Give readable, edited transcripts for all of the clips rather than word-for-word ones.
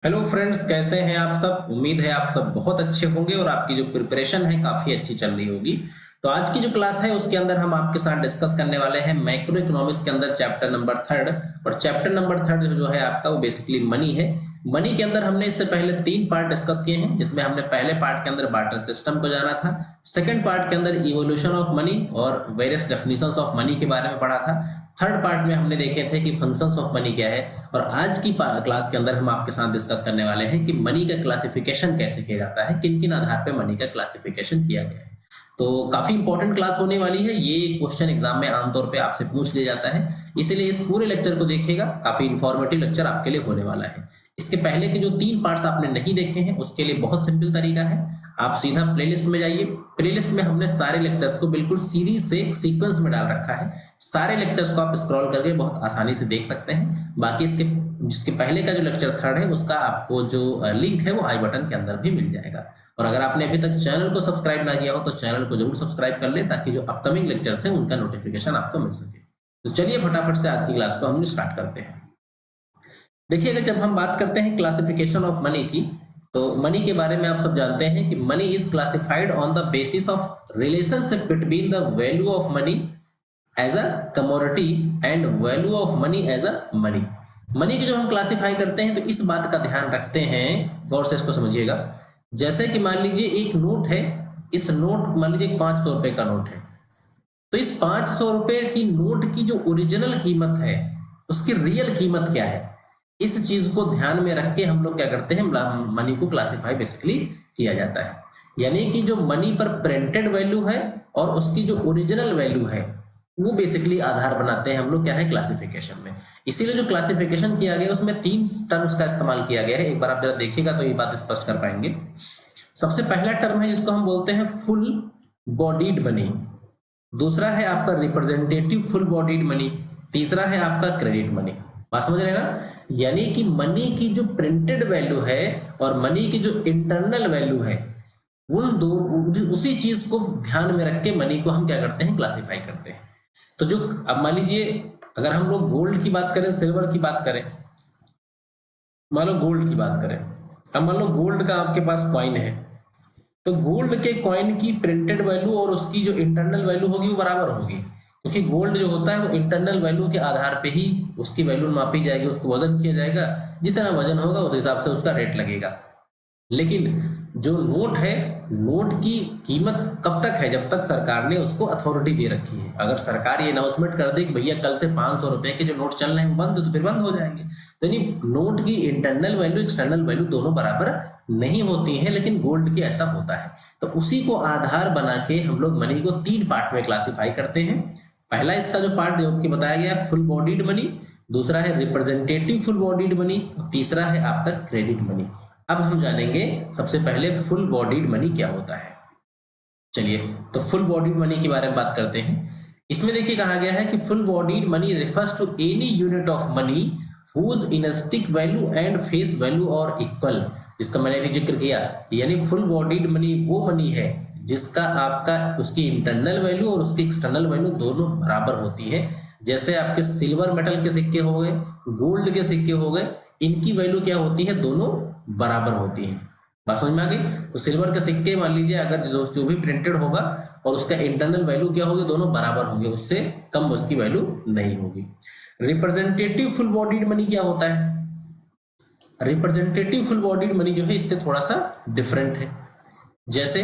Hello friends, कैसे हैं आप सब। उम्मीद है आप सब बहुत अच्छे होंगे और आपकी जो प्रिपरेशन है काफ़ी अच्छी चल रही होगी। तो आज की जो क्लास है उसके अंदर हम आपके साथ डिस्कस करने वाले हैं मैक्रो इकोनॉमिक्स के अंदर चैप्टर नंबर थर्ड। और चैप्टर नंबर थर्ड जो है आपका वो बेसिकली मनी है। मनी के अंदर हमने इससे पहले 3 पार्ट डिस्कस किए हैं, जिसमें हमने पहले पार्ट के अंदर बार्टर सिस्टम को जाना था, सेकंड पार्ट के अंदर इवोल्यूशन ऑफ मनी और वेरियस डेफिनेशंस ऑफ मनी के बारे में पढ़ा था। थर्ड पार्ट में हमने देखे थे कि फंक्शंस ऑफ मनी क्या है। और आज की क्लास के अंदर हम आपके साथ डिस्कस करने वाले हैं कि मनी का क्लासिफिकेशन कैसे किया जाता है, किन किन आधार पे मनी का क्लासिफिकेशन किया गया है। तो काफी इंपॉर्टेंट क्लास होने वाली है। ये क्वेश्चन एग्जाम में आमतौर पे आपसे पूछ लिया जाता है, इसीलिए इस पूरे लेक्चर को देखिएगा। काफी इंफॉर्मेटिव लेक्चर आपके लिए होने वाला है। इसके पहले के जो 3 पार्ट्स आपने नहीं देखे हैं उसके लिए बहुत सिंपल तरीका है, आप सीधा प्लेलिस्ट में जाइए। प्लेलिस्ट में हमने सारे लेक्चर्स को बिल्कुल सीरीज से सीक्वेंस में डाल रखा है। सारे लेक्चर्स को आप स्क्रॉल करके बहुत आसानी से देख सकते हैं। बाकी जिसके पहले का जो लेक्चर थर्ड है उसका आपको जो लिंक है वो आई बटन के अंदर भी मिल जाएगा। और अगर आपने अभी तक चैनल को सब्सक्राइब ना किया हो तो चैनल को जरूर सब्सक्राइब कर ले, ताकि जो अपकमिंग लेक्चर्स हैं उनका नोटिफिकेशन आपको मिल सके। तो चलिए फटाफट से आज की क्लास को हम स्टार्ट करते हैं। देखिए, अगर जब हम बात करते हैं क्लासिफिकेशन ऑफ मनी की, तो मनी के बारे में आप सब जानते हैं कि money is classified on the basis of relationship between the value of money as a commodity and value of money as a money. Money को जब हम क्लासिफाई करते हैं तो इस बात का ध्यान रखते हैं, गौर से इसको समझिएगा। जैसे कि मान लीजिए एक नोट है, इस नोट मान लीजिए 500 रुपए का नोट है, तो इस 500 रुपए की नोट की जो ओरिजिनल कीमत है उसकी रियल कीमत क्या है, इस चीज को ध्यान में रख के हम लोग क्या करते हैं, मनी को क्लासिफाई बेसिकली किया जाता है। यानी कि जो मनी पर प्रिंटेड वैल्यू है और उसकी जो ओरिजिनल वैल्यू है वो बेसिकली आधार बनाते हैं हम लोग क्या है, क्लासिफिकेशन में। इसीलिए जो क्लासिफिकेशन किया गया उसमें 3 टर्म्स का इस्तेमाल किया गया है। एक बार आप जरा देखिएगा तो ये बात स्पष्ट कर पाएंगे। सबसे पहला टर्म है जिसको हम बोलते हैं फुल बॉडीड मनी, दूसरा है आपका रिप्रेजेंटेटिव फुल बॉडीड मनी, तीसरा है आपका क्रेडिट मनी। बात समझ रहे हैं ना। यानी कि मनी की जो प्रिंटेड वैल्यू है और मनी की जो इंटरनल वैल्यू है, उन दो उसी चीज को ध्यान में रख के मनी को हम क्या करते हैं, क्लासिफाई करते हैं। तो जो अब मान लीजिए अगर हम लोग गोल्ड की बात करें, सिल्वर की बात करें, मान लो गोल्ड की बात करें, अब मान लो गोल्ड का आपके पास कॉइन है, तो गोल्ड के कॉइन की प्रिंटेड वैल्यू और उसकी जो इंटरनल वैल्यू होगी वो बराबर होगी, क्योंकि गोल्ड जो होता है वो इंटरनल वैल्यू के आधार पे ही उसकी वैल्यू मापी जाएगी, उसको वजन किया जाएगा, जितना वजन होगा उस हिसाब से उसका रेट लगेगा। लेकिन जो नोट है, नोट की कीमत कब तक है, जब तक सरकार ने उसको अथॉरिटी दे रखी है। अगर सरकार ये अनाउंसमेंट कर दे कि भैया कल से 500 रुपए के जो नोट चल रहे हैं बंद, तो फिर बंद हो जाएंगे। तो यानी नोट की इंटरनल वैल्यू एक्सटर्नल वैल्यू दोनों बराबर नहीं होती है, लेकिन गोल्ड की ऐसा होता है। तो उसी को आधार बना के हम लोग मनी को 3 पार्ट में क्लासिफाई करते हैं। पहला इसका जो पार्ट जो कि बताया गया फुल बॉडीड मनी, दूसरा है रिप्रेजेंटेटिव फुल बॉडीड मनी, तीसरा है आपका क्रेडिट मनी। अब हम जानेंगे सबसे पहले फुल बॉडीड मनी क्या होता है। चलिए, तो फुल बॉडीड मनी के बारे में बात करते हैं। इसमें देखिए कहा गया है कि full bodied money refers to any unit of money whose इनस्टिक value and face value are equal, जिसका मैंने भी जिक्र किया। यानी फुल बॉडीड मनी वो मनी है जिसका आपका उसकी इंटरनल वैल्यू और उसकी एक्सटर्नल वैल्यू दोनों बराबर होती है। जैसे आपके सिल्वर मेटल के सिक्के हो गए, गोल्ड के सिक्के हो गए, इनकी वैल्यू क्या होती है, दोनों बराबर होती है। बात समझ में आ गई। तो सिल्वर के सिक्के मान लीजिए अगर जो भी प्रिंटेड होगा और उसका इंटरनल वैल्यू क्या होगी, दोनों बराबर होंगे, उससे कम उसकी वैल्यू नहीं होगी। रिप्रेजेंटेटिव फुल बॉडीड मनी क्या होता है, रिप्रेजेंटेटिव फुल बॉडीड मनी जो है इससे थोड़ा सा डिफरेंट है। जैसे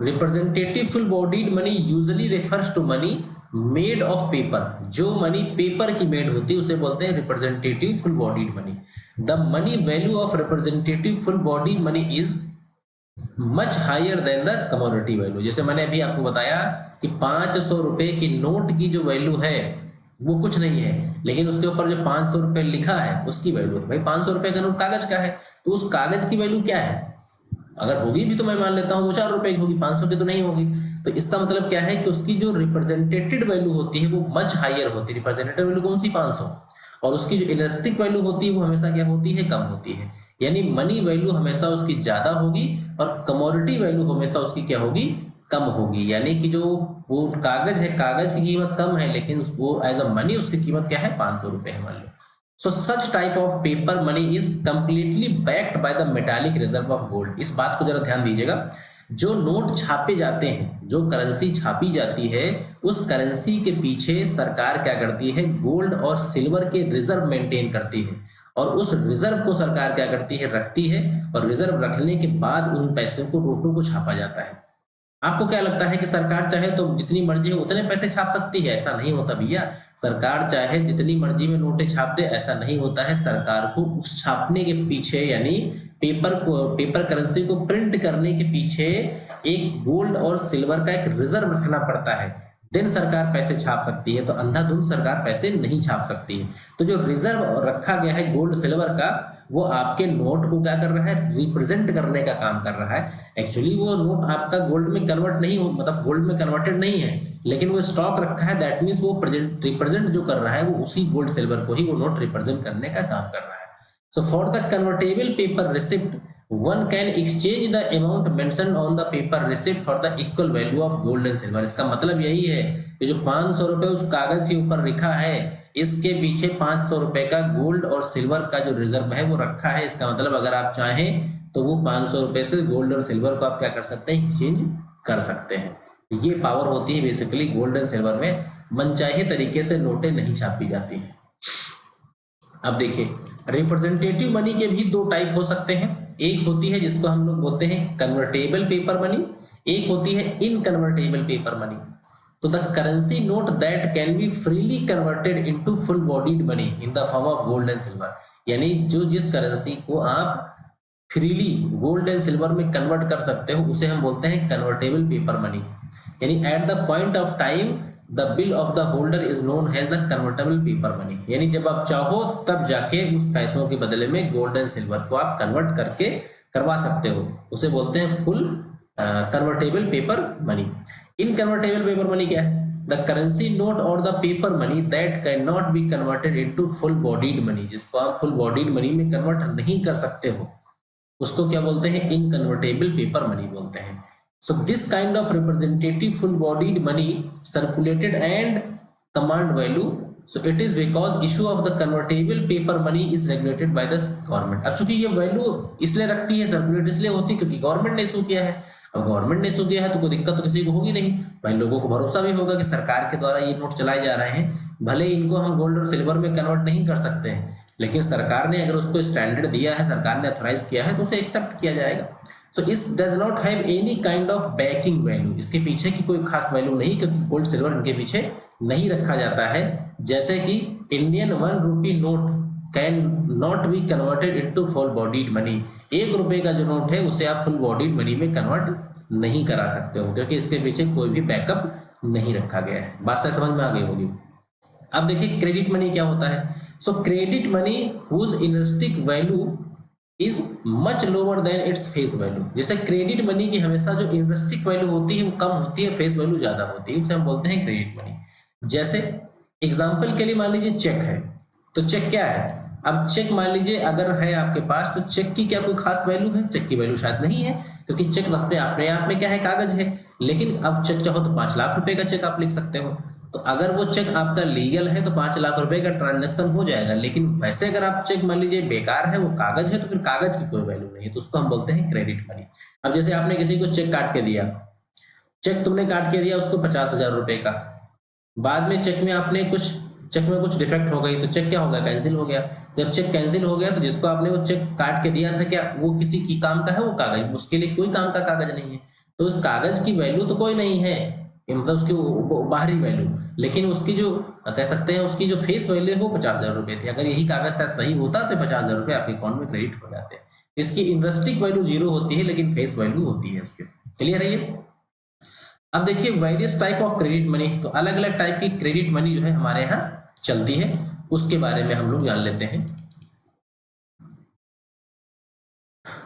representative full bodied money usually refers to money made of paper, जो मनी पेपर की मेड होती है उसे बोलते हैं representative full bodied money. The money value of representative full body money is much higher than the commodity value. जैसे मैंने अभी आपको बताया कि 500 रुपए की नोट की जो वैल्यू है वो कुछ नहीं है, लेकिन उसके ऊपर जो 500 रुपए लिखा है उसकी वैल्यू है। भाई 500 रुपए का नोट कागज का है, तो उस कागज की वैल्यू क्या है, अगर होगी भी तो मैं मान लेता हूँ 2-4 रुपए की होगी, 500 की तो नहीं होगी। तो इसका मतलब क्या है कि उसकी जो रिप्रेजेंटेटेड वैल्यू होती है वो मच हायर होती है। रिप्रेजेंटेटिव वैल्यू कौन सी, 500, और उसकी जो इलास्टिक वैल्यू होती है वो हमेशा क्या होती है, कम होती है। यानी मनी वैल्यू हमेशा उसकी ज्यादा होगी और कमोडिटी वैल्यू हमेशा उसकी क्या होगी, कम होगी। यानी कि जो वो कागज है, कागज की कीमत कम है, लेकिन वो एज अ मनी उसकी कीमत क्या है, 500 रुपए है मान लो। So such type of paper money is completely backed by the metallic reserve of gold. इस बात को जरा ध्यान दीजिएगा, जो नोट छापे जाते हैं, जो करेंसी छापी जाती है, उस करेंसी के पीछे सरकार क्या करती है, गोल्ड और सिल्वर के रिजर्व मेंटेन करती है, और उस रिजर्व को सरकार क्या करती है, रखती है, और रिजर्व रखने के बाद उन पैसों को, नोटों को छापा जाता है। आपको क्या लगता है कि सरकार चाहे तो जितनी मर्जी हो उतने पैसे छाप सकती है? ऐसा नहीं होता भैया। सरकार चाहे जितनी मर्जी में नोटें छाप दे, ऐसा नहीं होता है। सरकार को उस छापने के पीछे, यानी पेपर करेंसी को प्रिंट करने के पीछे एक गोल्ड और सिल्वर का एक रिजर्व रखना पड़ता है, देन सरकार पैसे छाप सकती है। तो अंधाधुंध सरकार पैसे नहीं छाप सकती है। तो जो रिजर्व रखा गया है गोल्ड सिल्वर का, वो आपके नोट को क्या कर रहा है, रिप्रेजेंट करने का काम कर रहा है। एक्चुअली वो नोट आपका गोल्ड में कन्वर्ट नहीं हो, मतलब गोल्ड में कन्वर्टेड नहीं है, लेकिन वो स्टॉक रखा है, दैट मीन्स वो रिप्रेजेंट जो कर रहा है वो उसी गोल्ड सिल्वर को ही वो नोट रिप्रेजेंट करने का काम कर रहा है। So for the convertible paper receipt one can exchange the amount mentioned on the paper receipt for the equal value of gold and silver। इसका मतलब यही है कि जो 500 रुपए उस कागज के ऊपर लिखा है, इसके पीछे 500 रुपए का गोल्ड और सिल्वर का जो रिजर्व है वो रखा है। इसका मतलब अगर आप चाहें तो वो 500 रुपए से गोल्ड और सिल्वर को आप क्या कर सकते हैं, एक्सचेंज कर सकते हैं। ये पावर होती है बेसिकली गोल्ड एंड सिल्वर में। मनचाहे तरीके से नोटें नहीं छापी जाती हैं। अब देखिए, रिप्रेजेंटेटिव मनी के भी दो टाइप हो सकते हैं। एक होती है जिसको हम लोग बोलते हैं कन्वर्टेबल पेपर मनी, एक होती है इनकन्वर्टेबल पेपर मनी। तो the currency note that can be freely converted into full bodied money in the form of gold and silver, यानी जो जिस करेंसी को आप फ्रीली गोल्ड एंड सिल्वर में कन्वर्ट कर सकते हो उसे हम बोलते हैं कन्वर्टेबल पेपर मनी। यानी at the point of time the bill of the holder is known as the convertible paper money, यानी जब आप चाहो तब जाके उस पैसों के बदले में गोल्ड एंड सिल्वर को आप कन्वर्ट करके करवा सकते हो, उसे बोलते हैं full convertible paper money. Inconvertible paper money क्या है? द करेंसी नोट और the paper money that can not be converted into full bodied money, जिसको आप फुल बॉडीड मनी में कन्वर्ट नहीं कर सकते हो, उसको क्या बोलते हैं, इनकन्वर्टेबल पेपर मनी बोलते हैं। So this kind of representative full bodied money circulated and command value, so it is because issue of the convertible paper money is regulated by the government। अब चूंकि ये वैल्यू इसलिए रखती है, सर्कुलेट इसलिए होती है क्योंकि गवर्नमेंट ने इशू किया है। अब गवर्नमेंट ने इशू किया है तो कोई दिक्कत तो किसी को होगी नहीं भाई, लोगों को भरोसा भी होगा कि सरकार के द्वारा ये नोट चलाए जा रहे हैं, भले इनको हम गोल्ड और सिल्वर में कन्वर्ट नहीं कर सकते हैं, लेकिन सरकार ने अगर उसको स्टैंडर्ड दिया है, सरकार ने ऑथराइज किया है, तो उसे एक्सेप्ट किया जाएगा। So इस does not have any kind of banking value, इसके पीछे की कोई खास वैल्यू नहीं, क्योंकि गोल्ड सिल्वर इनके पीछे नहीं रखा जाता है। जैसे कि Indian 1 rupee note can not be converted into full bodied money, 1 रुपए का जो नोट है उसे आप फुल बॉडीड मनी में कन्वर्ट नहीं करा सकते हो, क्योंकि इसके पीछे कोई भी बैकअप नहीं रखा गया है। बात से समझ में आ गई होगी। अब देखिए क्रेडिट मनी क्या होता है। So credit money whose intrinsic value is much lower than its face value. जैसे क्रेडिट मनी की हमेशा जो इनरिस्टिक वैल्यू होती है वो कम होती है, फेस वैल्यू ज्यादा होती है, उसे हम बोलते हैं क्रेडिट मनी। जैसे एग्जांपल के लिए मान लीजिए चेक है, तो चेक क्या है, अब चेक मान लीजिए अगर है आपके पास, तो चेक की क्या कोई खास वैल्यू है? चेक की वैल्यू शायद नहीं है, क्योंकि चेक अपने आप में क्या है, कागज है। लेकिन अब चेक चाहो तो 5 लाख रुपए का चेक आप लिख सकते हो, तो अगर वो चेक आपका लीगल है तो 5 लाख रुपए का ट्रांजैक्शन हो जाएगा। लेकिन वैसे अगर आप चेक मान लीजिए बेकार है, वो कागज है, तो फिर कागज की कोई वैल्यू नहीं है, तो उसको हम बोलते हैं क्रेडिट मनी। अब जैसे आपने किसी को चेक काट के दिया, चेक तुमने काट के दिया उसको 50,000 रुपए का, बाद में चेक में कुछ डिफेक्ट हो गई, तो चेक क्या हो गया, कैंसिल हो गया। जब चेक कैंसिल हो गया तो जिसको आपने वो चेक काट के दिया था, क्या वो किसी की काम का है वो कागज? उसके लिए कोई काम का कागज नहीं है, तो उस कागज की वैल्यू तो कोई नहीं है, मतलब उसकी बाहरी वैल्यू, लेकिन उसकी जो कह सकते हैं उसकी जो फेस वैल्यू है वो 50,000 रुपए थी। अगर यही कागज शायद सही होता तो 50,000 रुपए आपके अकाउंट में क्रेडिट हो जाते हैं। इसकी इनरिस्टिक वैल्यू 0 होती है, लेकिन फेस वैल्यू होती है इसके। क्लियर है ये? अब देखिए various type of credit money, तो अलग अलग टाइप की क्रेडिट मनी जो है हमारे यहाँ चलती है, उसके बारे में हम लोग जान लेते हैं।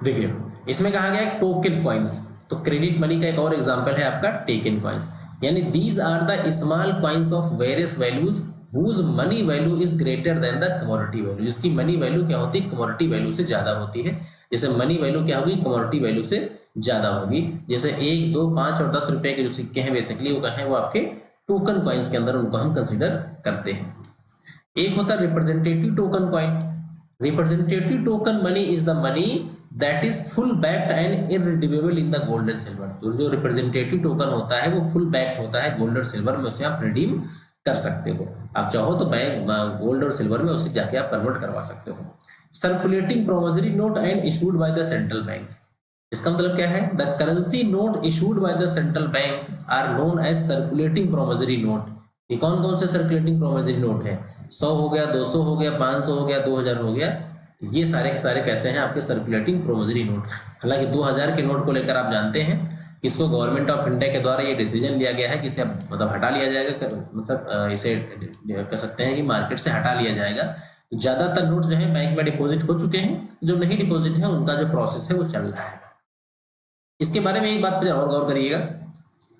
देखिए इसमें कहा गया है टोकन कॉइन्स, तो क्रेडिट मनी का एक और एग्जांपल है आपका टोकन कॉइन्स, यानी these are the small coins of various values whose money value is greater than the commodity value. जिसकी मनी वैल्यू क्या होती है, कमोडिटी वैल्यू से ज्यादा होती है। जैसे मनी वैल्यू क्या होगी, कमोडिटी वैल्यू से ज्यादा होगी। जैसे 1, 2, 5 और 10 रुपए के जो सिक्के हैं बेसिकली वो कहें वो आपके टोकन कॉइन्स के अंदर उनको हम कंसिडर करते हैं। एक होता है representative token coin. Representative token money is the money that is full backed and irredeemable in the gold and silver. जो रिप्रेजेंटेटिव टोकन होता है वो फुल बैक्ड होता है गोल्ड और सिल्वर में, उसे आप रिडीम कर सकते हो। आप चाहो तो बैंक गोल्ड और सिल्वर में उसे जाके आप कन्वर्ट करवा सकते हो। Circulating promissory note and issued by the central bank. इसका मतलब क्या है? The currency note issued by the central bank are known as circulating promissory note. ये कौन कौन से सर्कुलेटिंग प्रोमिसरी नोट है? 100 हो गया, 200 हो गया, 500 हो गया, 2000 हो गया। ये सारे के सारे कैसे हैं? आपके सर्कुलेटिंग प्रोमिसरी नोट। हालांकि 2000 के नोट को लेकर आप जानते हैं कि इसको गवर्नमेंट ऑफ इंडिया के द्वारा ये डिसीजन लिया गया है कि इसे मतलब हटा लिया जाएगा, मतलब इसे कह सकते हैं कि मार्केट से हटा लिया जाएगा। ज्यादातर नोट जो है बैंक में डिपॉजिट हो चुके हैं, जो नहीं डिपॉजिट है उनका जो प्रोसेस है वो चल रहा है। इसके बारे में एक बात पर और गौर करिएगा,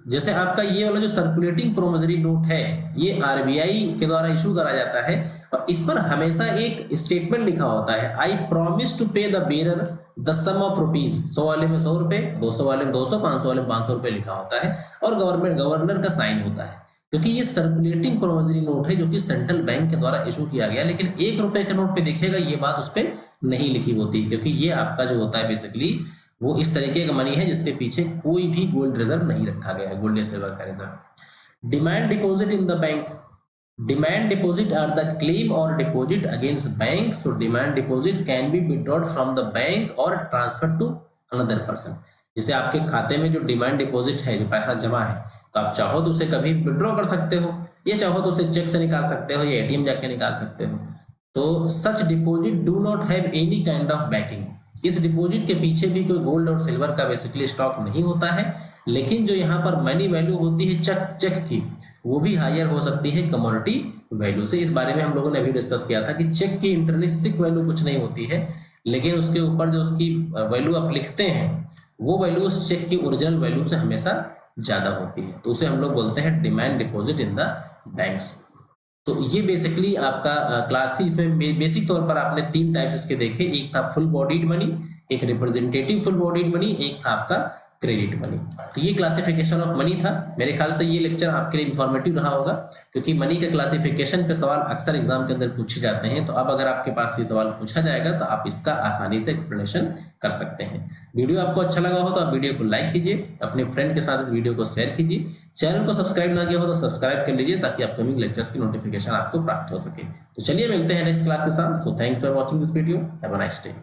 जैसे आपका ये वाला जो सर्कुलेटिंग प्रोमिसरी नोट है ये आरबीआई के द्वारा इशू करा जाता है और इस पर हमेशा एक स्टेटमेंट लिखा होता है, I promise to pay the bearer the sum of rupees. 100 वाले में 100 रुपए, 200 वाले में 200, 500 वाले में 500 रुपए लिखा होता है और गवर्नर का साइन होता है। क्योंकि ये सर्कुलेटिंग प्रोमिसरी नोट है जो कि सेंट्रल बैंक के द्वारा इशू किया गया, लेकिन 1 रुपए के नोट पे देखिएगा ये बात उस पर नहीं लिखी होती, क्योंकि ये आपका जो होता है बेसिकली वो इस तरीके का मनी है जिसके पीछे कोई भी गोल्ड रिजर्व नहीं रखा गया है, गोल्ड या सिल्वर का reserve. Demand deposit in the bank. Demand deposit are the claim और deposit against bank. So demand deposit can be withdrawed from the bank और ट्रांसफर टू अनदर पर्सन। जैसे आपके खाते में जो डिमांड डिपॉजिट है, जो पैसा जमा है, तो आप चाहो तो उसे कभी विथड्रॉ कर सकते हो, या चाहो तो उसे चेक से निकाल सकते हो या एटीएम जाके निकाल सकते हो। तो such deposit do not have any kind of backing. इस डिपॉजिट के पीछे भी कोई गोल्ड और सिल्वर का बेसिकली स्टॉक नहीं होता है, लेकिन जो यहाँ पर मनी वैल्यू होती है चेक की, वो भी हायर हो सकती है कमोडिटी वैल्यू से। इस बारे में हम लोगों ने अभी डिस्कस किया था कि चेक की इंटरनिस्टिक वैल्यू कुछ नहीं होती है, लेकिन उसके ऊपर जो उसकी वैल्यू आप लिखते हैं वो वैल्यू उस चेक की ओरिजिनल वैल्यू से हमेशा ज्यादा होती है, तो उसे हम लोग बोलते हैं demand deposit in the banks. तो ये बेसिकली आपका क्लास थी। इसमें बेसिक तौर पर आपने 3 टाइप्स इसके देखे, एक था फुल बॉडीड मनी, एक रिप्रेजेंटेटिव फुल बॉडीड मनी, एक था आपका क्रेडिट मनी। तो ये क्लासिफिकेशन ऑफ मनी था। मेरे ख्याल से ये लेक्चर आपके लिए इंफॉर्मेटिव रहा होगा, क्योंकि मनी के क्लासिफिकेशन पे सवाल अक्सर एग्जाम के अंदर पूछे जाते हैं। तो अब अगर आपके पास ये सवाल पूछा जाएगा तो आप इसका आसानी से एक्सप्लेनेशन कर सकते हैं। वीडियो आपको अच्छा लगा हो तो आप वीडियो को लाइक कीजिए, अपने फ्रेंड के साथ इस वीडियो को शेयर कीजिए। चैनल को सब्सक्राइब ना किया हो तो सब्सक्राइब कर लीजिए ताकि अपकमिंग लेक्चर्स की नोटिफिकेशन आपको प्राप्त हो सके। तो चलिए मिलते हैं नेक्स्ट क्लास के साथ। So thanks for watching this video. Have a nice day.